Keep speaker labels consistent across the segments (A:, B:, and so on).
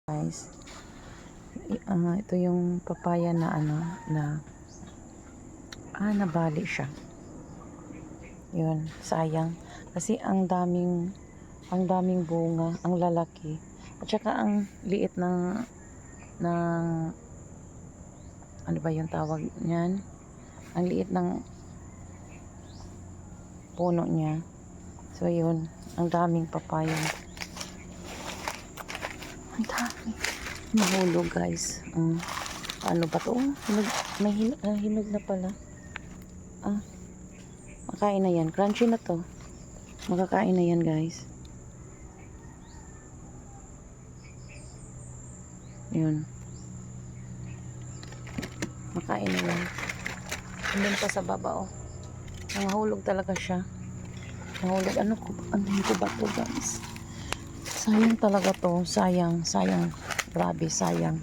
A: Guys, ito yung papaya na nabali siya. Yun, sayang kasi ang daming bunga, ang lalaki at saka ang liit ng ano ba yung tawag niyan, ang liit ng puno niya. So yun, ang daming papaya, ang dami. Mahulog guys. Ano ba to? May hinog na pala. Makain na yan. Crunchy na to. Makakain na yan guys. Yun. Makain na yan. Andun pa sa baba oh. Nangahulog talaga siya. Nahulog. Ano ko ba to guys? Sayang talaga to. Sayang. Grabe, sayang.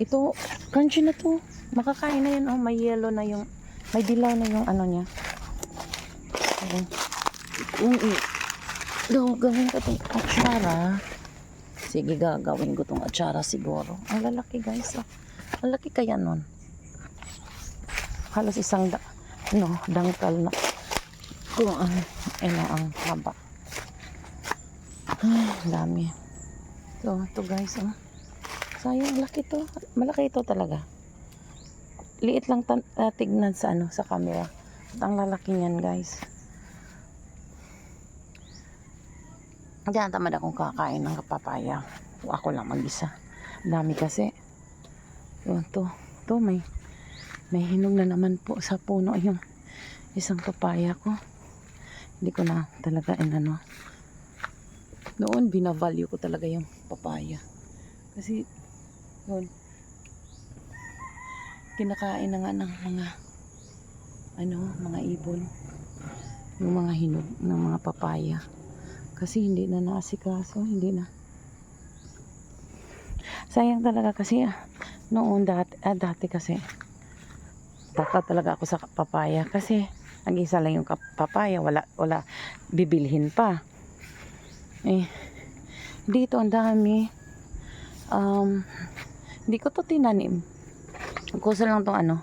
A: Ito, crunchy na to. Makakain na yan. Oh, may yellow na yung, may dilaw na yung ano niya. Gawin ko itong atsara. Sige, gagawin ko itong atsara siguro. Ang lalaki guys. Oh. Ang laki kaya nun. Halos isang dangkal na. Kung ang haba. Dami. So, ito guys, oh. Sayang, laki to. Malaki ito talaga. Liit lang tignan sa sa camera. At ang lalaki niyan, guys. Diyan tamad akong kakain ng papaya. Ako lang mag-isa. Dami kasi. So, to may hinog na naman po sa puno yung isang papaya ko. Hindi ko na talaga noon binavalue ko talaga yung papaya kasi yun kinakain na nga ng mga ibon yung mga hinog ng mga papaya kasi hindi na naasikaso, hindi na. Sayang talaga kasi noon dati kasi taka talaga ako sa papaya kasi nag-isa lang yung papaya, wala bibilhin pa. Dito ang dami. Hindi ko to tinanim. Kusa lang tong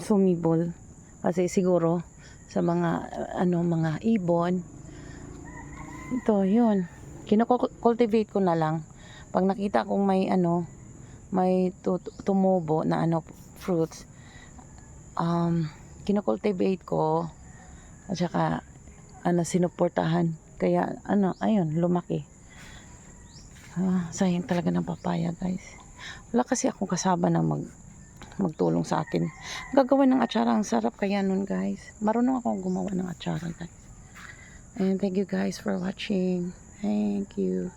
A: sumibol. Kasi siguro sa mga mga ibon. Ito, yun. Kino-cultivate ko na lang. Pag nakita kong may tumubo na fruits, kino-cultivate ko at saka sinuportahan. Kaya ayun, lumaki. Sayang talaga ng papaya guys. Wala kasi akong kasama na magtulong sa akin. Gagawa ng atsara, ang sarap kaya nun guys. Marunong akong gumawa ng atsara guys. And thank you guys for watching. Thank you.